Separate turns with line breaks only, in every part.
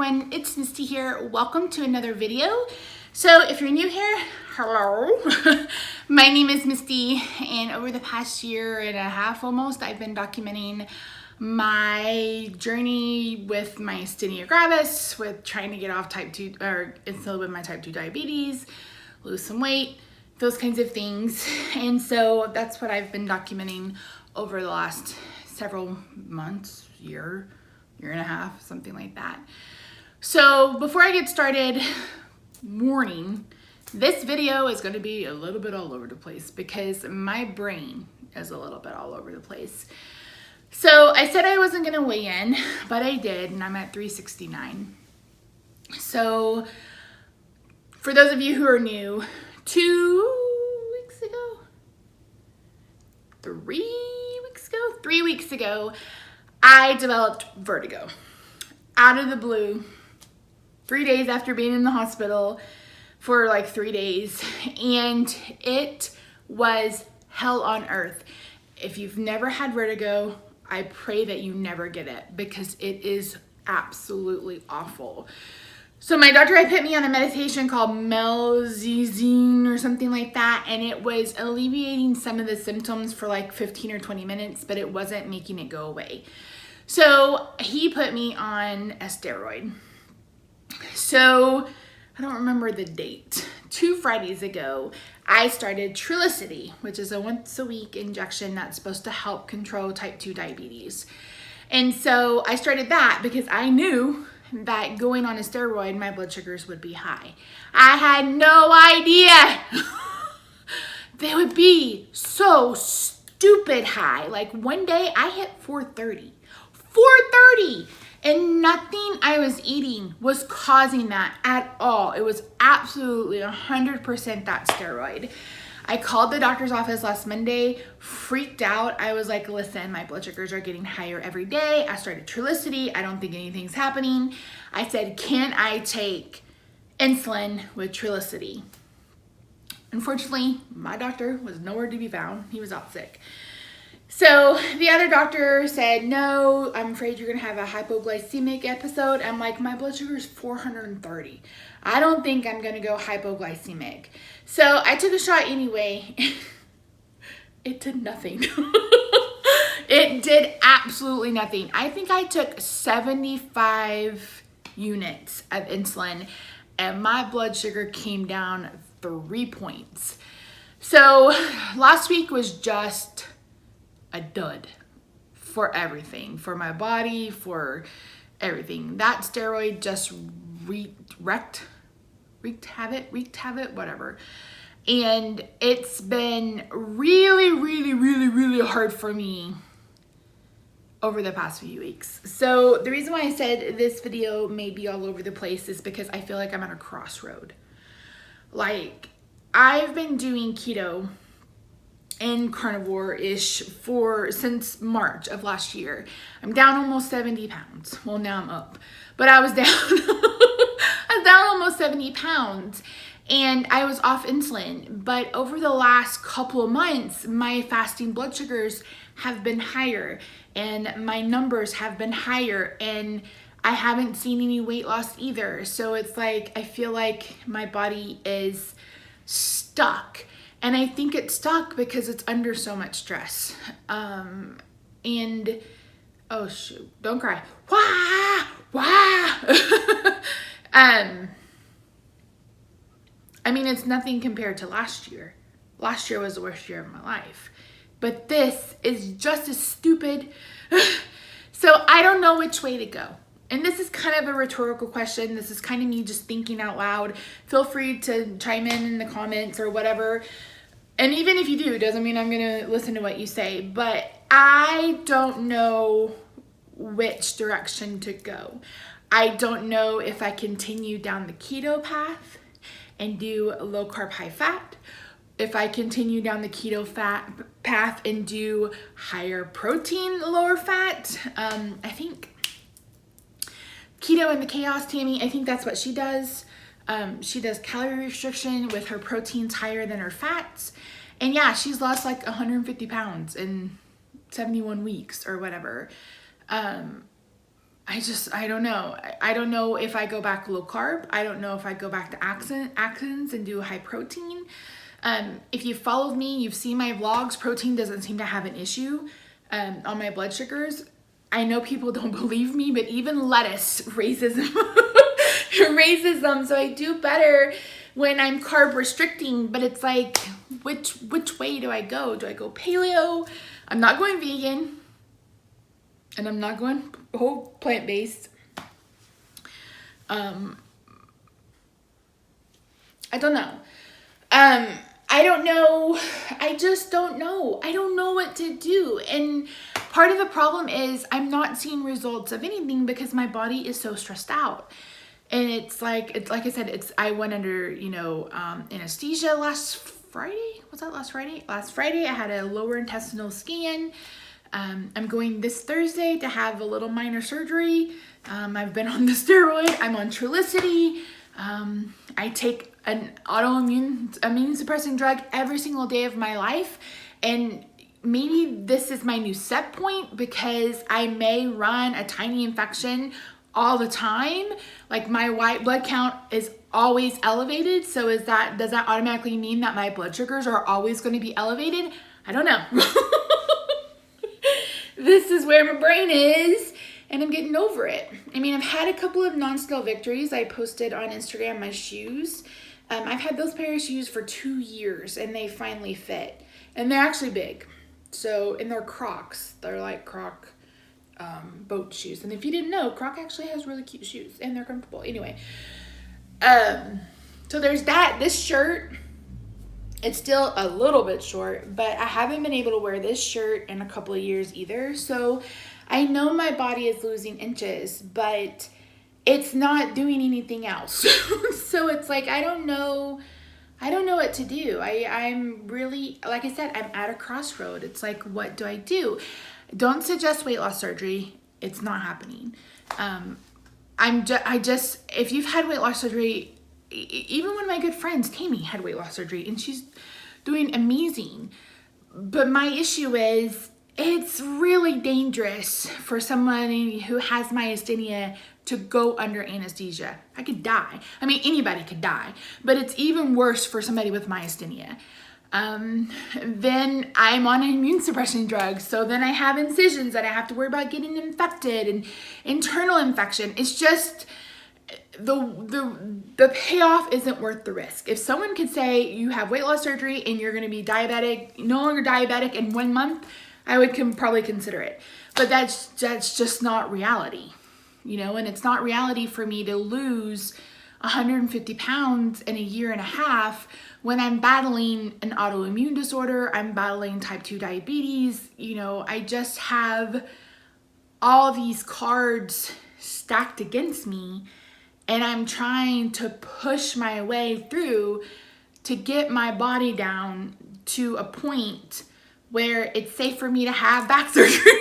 everyone, it's Misty here. Welcome to another video. So if you're new here, hello. My name is Misty, and over the past year and a half almost, I've been documenting my journey with my myasthenia gravis, with trying to get off type 2 or instead with my type 2 diabetes, lose some weight, those kinds of things. And so that's what I've been documenting over the last several months, year and a half, something like that. So before I get started, warning, this video is going to be a little bit all over the place because my brain is a little bit all over the place. So I said I wasn't going to weigh in, but I did, and I'm at 369. So for those of you who are new, 3 weeks ago, I developed vertigo out of the blue, 3 days after being in the hospital for like 3 days, and it was hell on earth. If you've never had vertigo, I pray that you never get it because it is absolutely awful. So my doctor had put me on a medication called melzizine or something like that, and it was alleviating some of the symptoms for like 15 or 20 minutes, but it wasn't making it go away. So he put me on a steroid. So I don't remember the date. 2 Fridays ago, I started Trulicity, which is a once a week injection that's supposed to help control type 2 diabetes. And so I started that because I knew that going on a steroid, my blood sugars would be high. I had no idea they would be so stupid high. Like one day I hit 430, and nothing I was eating was causing that at all. It was absolutely 100% that steroid. I called the doctor's office last Monday, freaked out. I was like, listen, my blood sugars are getting higher every day. I started Trulicity. I don't think anything's happening. I said, can I take insulin with Trulicity? Unfortunately, my doctor was nowhere to be found. He was out sick. So the other doctor said, no, I'm afraid you're going to have a hypoglycemic episode. I'm like, my blood sugar is 430. I don't think I'm going to go hypoglycemic. So I took a shot anyway. It did nothing. It did absolutely nothing. I think I took 75 units of insulin and my blood sugar came down 3 points. So last week was just a dud for everything, for my body, for everything. That steroid just wreaked havoc, whatever. And it's been really hard for me over the past few weeks. So the reason why I said this video may be all over the place is because I feel like I'm at a crossroad. Like, I've been doing keto and carnivore-ish since March of last year. I'm down almost 70 pounds. Well, now I'm up, but I was down almost 70 pounds and I was off insulin. But over the last couple of months, my fasting blood sugars have been higher and my numbers have been higher, and I haven't seen any weight loss either. So it's like, I feel like my body is stuck. And I think it's stuck because it's under so much stress. And, oh shoot, don't cry. Wah! I mean, it's nothing compared to last year. Last year was the worst year of my life. But this is just as stupid. So I don't know which way to go. And this is kind of a rhetorical question. This is kind of me just thinking out loud. Feel free to chime in the comments or whatever. And even if you do, doesn't mean I'm going to listen to what you say. But I don't know which direction to go. I don't know if I continue down the keto path and do low carb, high fat. If I continue down the keto path and do higher protein, lower fat. I think Keto in the Chaos, Tammy, I think that's what she does. She does calorie restriction with her proteins higher than her fats. And yeah, she's lost like 150 pounds in 71 weeks or whatever. I don't know. I don't know if I go back low carb. I don't know if I go back to Atkins and do high protein. If you followed me, you've seen my vlogs, protein doesn't seem to have an issue on my blood sugars. I know people don't believe me, but even lettuce raises them. Raises them. So I do better when I'm carb restricting, but it's like, which way do I go? Do I go paleo? I'm not going vegan. And I'm not going whole plant-based. I don't know. I don't know. I just don't know. I don't know what to do. And part of the problem is I'm not seeing results of anything because my body is so stressed out. And it's like I said, I went under, anesthesia last Friday. Was that last Friday? Last Friday, I had a lower intestinal scan. I'm going this Thursday to have a little minor surgery. I've been on the steroid. I'm on Trulicity. I take an immune suppressing drug every single day of my life. And maybe this is my new set point because I may run a tiny infection all the time. Like my white blood count is always elevated. So does that automatically mean that my blood sugars are always going to be elevated? I don't know. This is where my brain is, and I'm getting over it. I mean, I've had a couple of non-scale victories. I posted on Instagram my shoes. I've had those pair of shoes for 2 years, and they finally fit. And they're actually big. So, and they're Crocs. They're like Croc boat shoes. And if you didn't know, Croc actually has really cute shoes, and they're comfortable. Anyway, so there's that. This shirt, it's still a little bit short, but I haven't been able to wear this shirt in a couple of years either. So I know my body is losing inches, but it's not doing anything else. So it's like, I don't know what to do. I'm really, like I said, I'm at a crossroad. It's like, what do I do? Don't suggest weight loss surgery. It's not happening. If you've had weight loss surgery, even one of my good friends, Tammy, had weight loss surgery and she's doing amazing. But my issue is it's really dangerous for somebody who has myasthenia to go under anesthesia. I could die. I mean, anybody could die, but it's even worse for somebody with myasthenia. Then I'm on immune suppression drugs. So then I have incisions that I have to worry about getting infected and internal infection. It's just, the payoff isn't worth the risk. If someone could say you have weight loss surgery and you're going to be diabetic, no longer diabetic in 1 month, I would probably consider it. But that's just not reality, and it's not reality for me to lose 150 pounds in a year and a half when I'm battling an autoimmune disorder, I'm battling type 2 diabetes. I just have all these cards stacked against me. And I'm trying to push my way through to get my body down to a point where it's safe for me to have back surgery.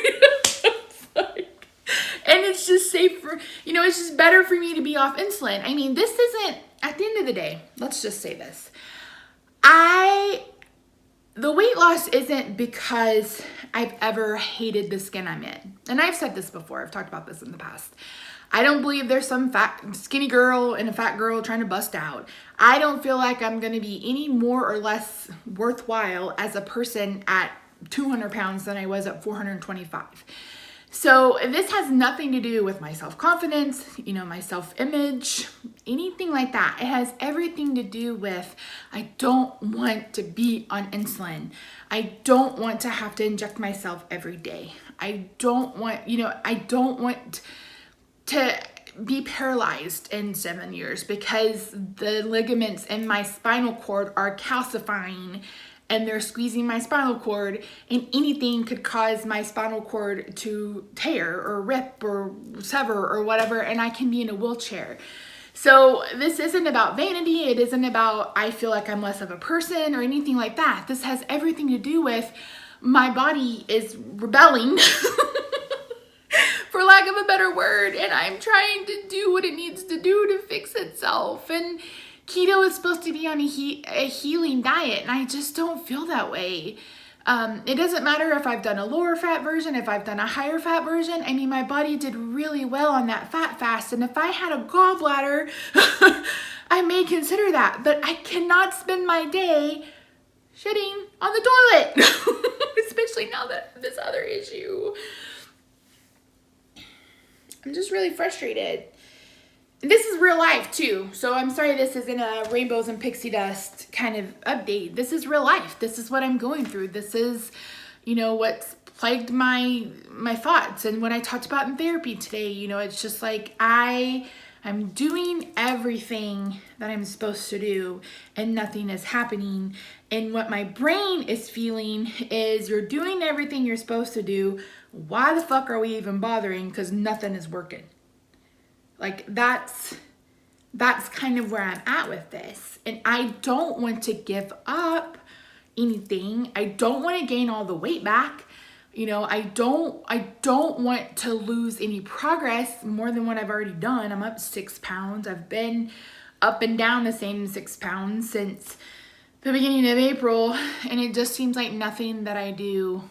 And it's just safer, it's just better for me to be off insulin. I mean, this isn't, at the end of the day, let's just say this. The weight loss isn't because I've ever hated the skin I'm in. And I've said this before, I've talked about this in the past. I don't believe there's some skinny girl and a fat girl trying to bust out. I don't feel like I'm going to be any more or less worthwhile as a person at 200 pounds than I was at 425. So this has nothing to do with my self-confidence, my self-image, anything like that. It has everything to do with, I don't want to be on insulin. I don't want to have to inject myself every day. I don't want to be paralyzed in 7 years because the ligaments in my spinal cord are calcifying and they're squeezing my spinal cord, and anything could cause my spinal cord to tear or rip or sever or whatever, and I can be in a wheelchair. So this isn't about vanity. It isn't about I feel like I'm less of a person or anything like that. This has everything to do with my body is rebelling for lack of a better word, and I'm trying to do what it needs to do to fix itself. And keto is supposed to be on a healing diet, and I just don't feel that way. It doesn't matter if I've done a lower fat version, if I've done a higher fat version. I mean, my body did really well on that fat fast. And if I had a gallbladder, I may consider that. But I cannot spend my day shitting on the toilet, especially now that this other issue. I'm just really frustrated. This is real life too, so I'm sorry this isn't a rainbows and pixie dust kind of update. This is real life. This is what I'm going through. This is, you know, what's plagued my thoughts. And what I talked about in therapy today, you know, it's just like I'm doing everything that I'm supposed to do and nothing is happening. And what my brain is feeling is, you're doing everything you're supposed to do. Why the fuck are we even bothering? Because nothing is working. Like that's kind of where I'm at with this. And I don't want to give up anything. I don't want to gain all the weight back. You know, I don't want to lose any progress more than what I've already done. I'm up 6 pounds. I've been up and down the same 6 pounds since the beginning of April. And it just seems like nothing that I do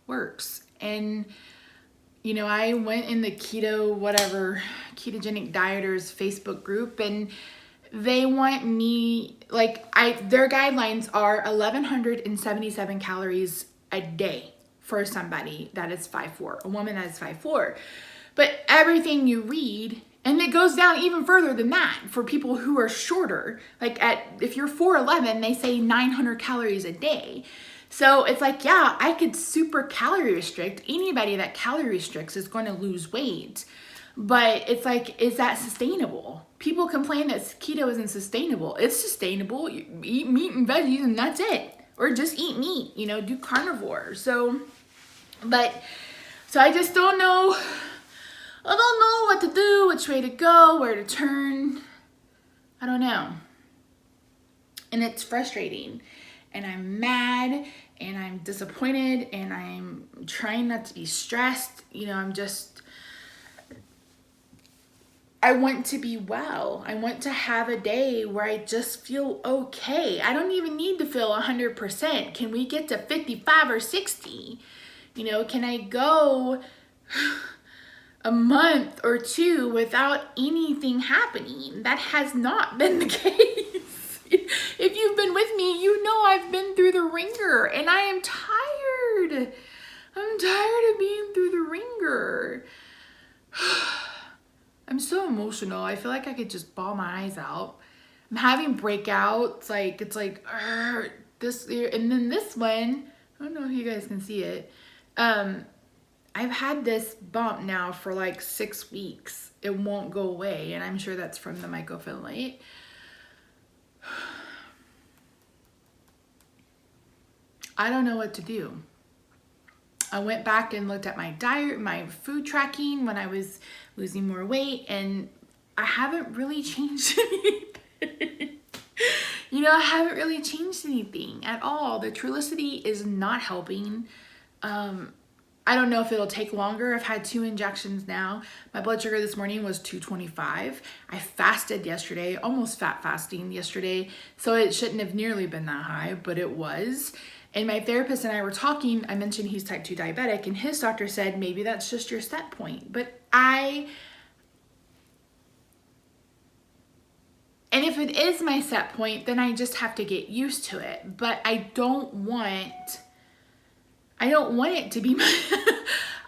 works. And you know, I went in the ketogenic dieters Facebook group, and they want me, like, their guidelines are 1,177 calories a day for somebody that is 5'4", a woman that is 5'4". But everything you read, and it goes down even further than that for people who are shorter. Like if you're 4'11", they say 900 calories a day. So it's like, yeah, I could super calorie restrict. Anybody that calorie restricts is going to lose weight. But it's like, is that sustainable? People complain that keto isn't sustainable. It's sustainable. You eat meat and veggies and that's it. Or just eat meat, you know, do carnivore. So I just don't know. I don't know what to do, which way to go, where to turn. I don't know. And it's frustrating. And I'm mad and I'm disappointed and I'm trying not to be stressed. You know, I want to be well. I want to have a day where I just feel okay. I don't even need to feel 100%. Can we get to 55 or 60? You know, can I go a month or two without anything happening? That has not been the case. If you've been with me, you know I've been through the ringer and I am tired. I'm tired of being through the ringer. I'm so emotional. I feel like I could just bawl my eyes out. I'm having breakouts. Like, it's like, this, and then this one, I don't know if you guys can see it. I've had this bump now for like 6 weeks. It won't go away. And I'm sure that's from the mycophenolate. I don't know what to do. I went back and looked at my diet, my food tracking when I was losing more weight, and I haven't really changed anything. You know, I haven't really changed anything at all. The Trulicity is not helping. I don't know if it'll take longer. I've had 2 injections now. My blood sugar this morning was 225. I fasted yesterday, almost fat fasting yesterday, so it shouldn't have nearly been that high, but it was. And my therapist and I were talking. I mentioned he's type 2 diabetic, and his doctor said maybe that's just your set point. And if it is my set point, then I just have to get used to it. But I don't want it to be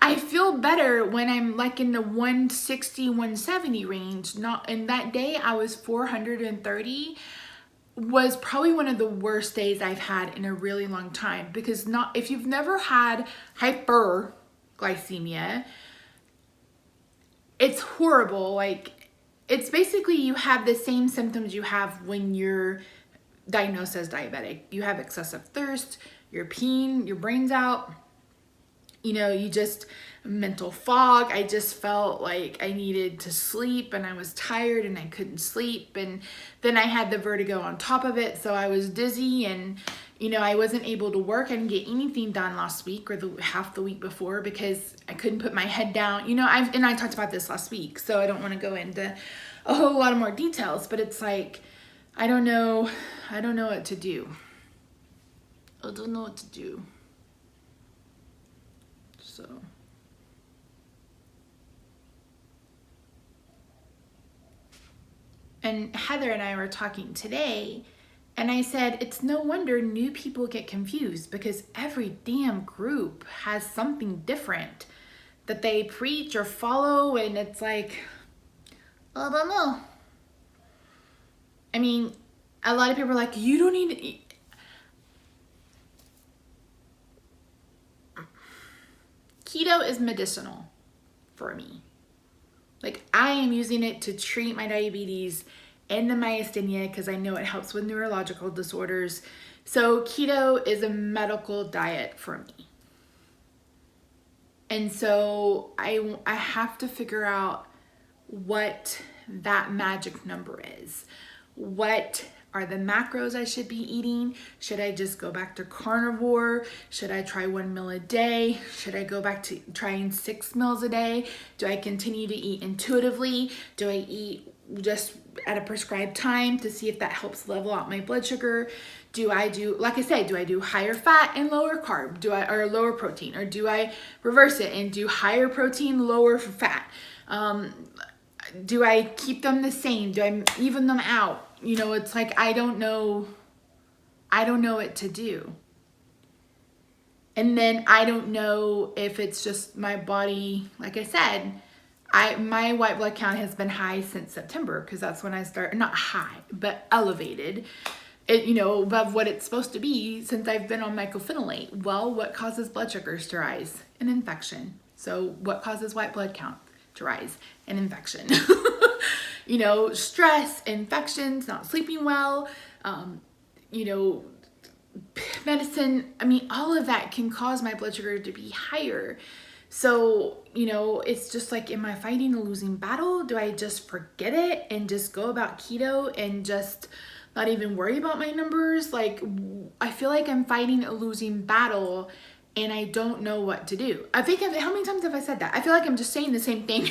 I feel better when I'm like in the 160, 170 range. And that day I was 430, was probably one of the worst days I've had in a really long time. Because if you've never had hyperglycemia, it's horrible. Like, it's basically you have the same symptoms you have when you're diagnosed as diabetic. You have excessive thirst, you're peeing, your brain's out, you know, you just mental fog. I just felt like I needed to sleep and I was tired and I couldn't sleep. And then I had the vertigo on top of it. So I was dizzy and, you know, I wasn't able to work. I didn't get anything done last week or half the week before because I couldn't put my head down. You know, I talked about this last week, so I don't want to go into a whole lot of more details, but it's like, I don't know what to do. I don't know what to do. So. And Heather and I were talking today, and I said, it's no wonder new people get confused because every damn group has something different that they preach or follow, and it's like, I don't know. I mean, a lot of people are like, you don't need to eat. Keto is medicinal for me. Like, I am using it to treat my diabetes and the myasthenia because I know it helps with neurological disorders. So keto is a medical diet for me. And so I have to figure out what that magic number is. What are the macros I should be eating? Should I just go back to carnivore? Should I try 1 meal a day? Should I go back to trying 6 meals a day? Do I continue to eat intuitively? Do I eat just at a prescribed time to see if that helps level out my blood sugar? Do I do, like I said, do I do higher fat and lower carb? Or lower protein? Or do I reverse it and do higher protein, lower fat? Do I keep them the same? Do I even them out? You know, it's like, I don't know what to do. And then I don't know if it's just my body, like I said, my white blood count has been high since September because that's when I started, not high, but elevated, above what it's supposed to be since I've been on mycophenolate. Well, what causes blood sugars to rise? An infection. So what causes white blood count to rise? An infection. Stress, infections, not sleeping well, medicine. I mean, all of that can cause my blood sugar to be higher. So, it's just like, am I fighting a losing battle? Do I just forget it and just go about keto and just not even worry about my numbers? Like, I feel like I'm fighting a losing battle and I don't know what to do. How many times have I said that? I feel like I'm just saying the same thing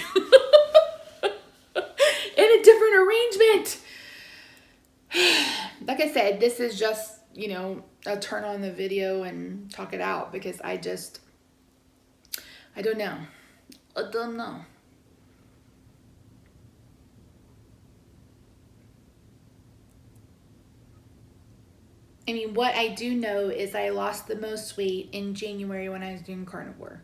in a different arrangement. Like I said, this is just, I'll turn on the video and talk it out because I don't know. I don't know. I mean, what I do know is I lost the most weight in January when I was doing carnivore.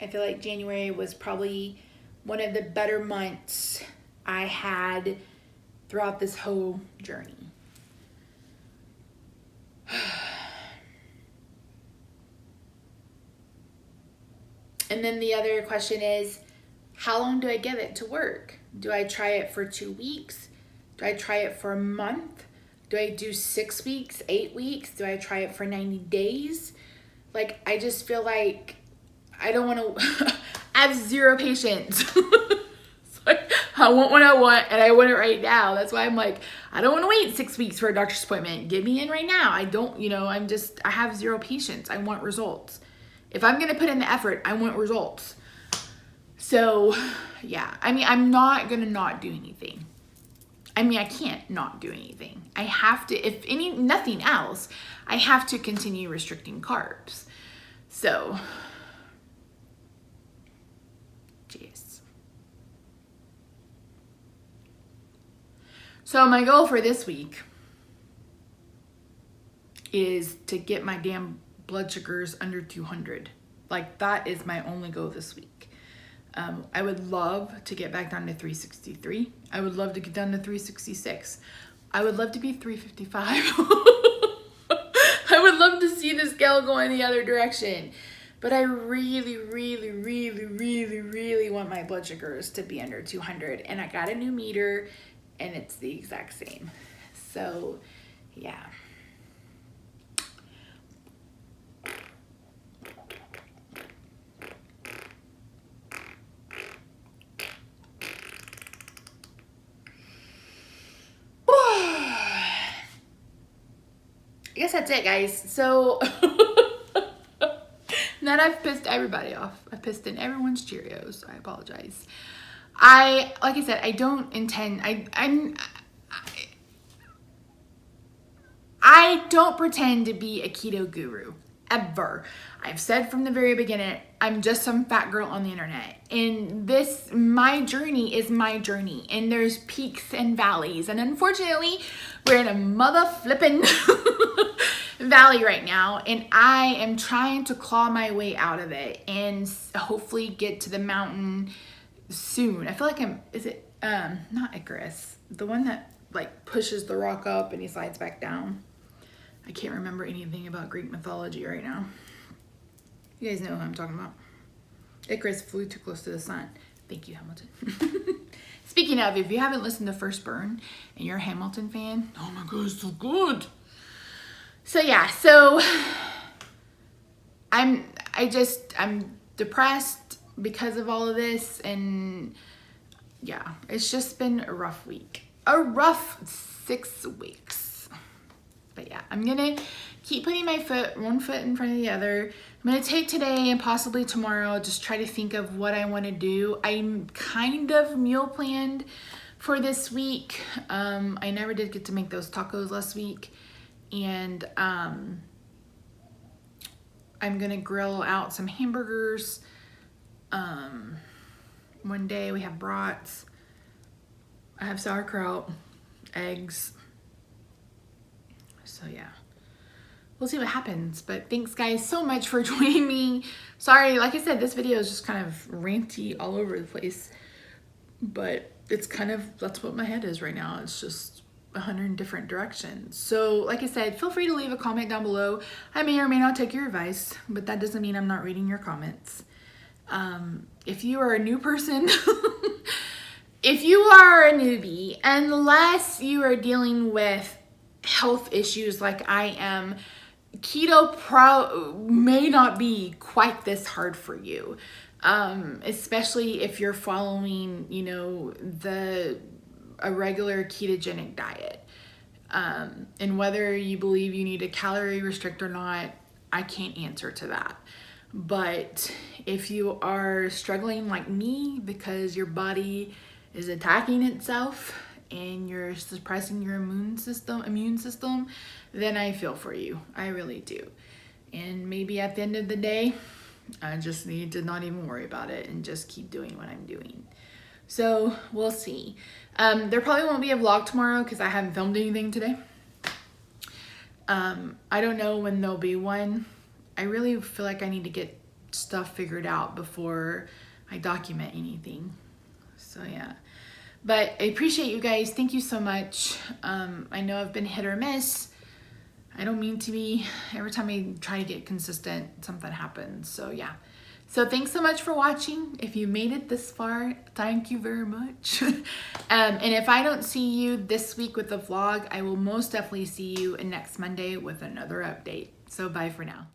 I feel like January was probably one of the better months I had throughout this whole journey. And then the other question is, how long do I give it to work? Do I try it for 2 weeks? Do I try it for a month? Do I do 6 weeks, 8 weeks? Do I try it for 90 days? Like, I just feel like I don't want to, I have zero patience. It's like, I want what I want and I want it right now. That's why I'm like, I don't want to wait 6 weeks for a doctor's appointment. Get me in right now. I don't, I have zero patience. I want results. If I'm going to put in the effort, I want results. So, yeah, I mean, I'm not going to not do anything. I mean, I can't not do anything. I have to, nothing else, I have to continue restricting carbs. So, jeez. So my goal for this week is to get my damn blood sugars under 200. Like, that is my only goal this week. I would love to get back down to 363. I would love to get down to 366. I would love to be 355. I would love to see the scale go in the other direction. But I really, really, really, really, really want my blood sugars to be under 200. And I got a new meter and it's the exact same. So, yeah. I guess that's it, guys. So now I've pissed everybody off. I've pissed in everyone's Cheerios. I apologize. Like I said, I don't intend, I don't pretend to be a keto guru, ever. I've said from the very beginning, I'm just some fat girl on the internet. And my journey is my journey. And there's peaks and valleys. And unfortunately, we're in a mother flippin' valley right now. And I am trying to claw my way out of it and hopefully get to the mountain soon. I feel like not Icarus, the one that like pushes the rock up and he slides back down. I can't remember anything about Greek mythology right now. You guys know who I'm talking about. Icarus flew too close to the sun. Thank you, Hamilton. Speaking of, if you haven't listened to First Burn and you're a Hamilton fan, oh my god, it's so good. So yeah, I'm depressed because of all of this, and yeah, it's just been a rough week. A rough 6 weeks. But yeah, I'm gonna keep putting one foot in front of the other. I'm gonna take today and possibly tomorrow, just try to think of what I wanna do. I'm kind of meal planned for this week. I never did get to make those tacos last week. And I'm gonna grill out some hamburgers. One day we have brats. I have sauerkraut, eggs. So yeah, we'll see what happens. But thanks guys so much for joining me. Sorry, like I said, this video is just kind of ranty all over the place. But it's that's what my head is right now. It's just 100 different directions. So like I said, feel free to leave a comment down below. I may or may not take your advice, but that doesn't mean I'm not reading your comments. If you are a new person, if you are a newbie, unless you are dealing with health issues like I am, keto may not be quite this hard for you. Especially if you're following, a regular ketogenic diet. And whether you believe you need to calorie restrict or not, I can't answer to that. But if you are struggling like me because your body is attacking itself and you're suppressing your immune system, then I feel for you. I really do. And maybe at the end of the day, I just need to not even worry about it and just keep doing what I'm doing. So we'll see. There probably won't be a vlog tomorrow because I haven't filmed anything today. I don't know when there'll be one. I really feel like I need to get stuff figured out before I document anything. So yeah, but I appreciate you guys. Thank you so much. I know I've been hit or miss. I don't mean to be. Every time I try to get consistent, something happens. So yeah. So thanks so much for watching. If you made it this far, thank you very much. And if I don't see you this week with the vlog, I will most definitely see you next Monday with another update. So bye for now.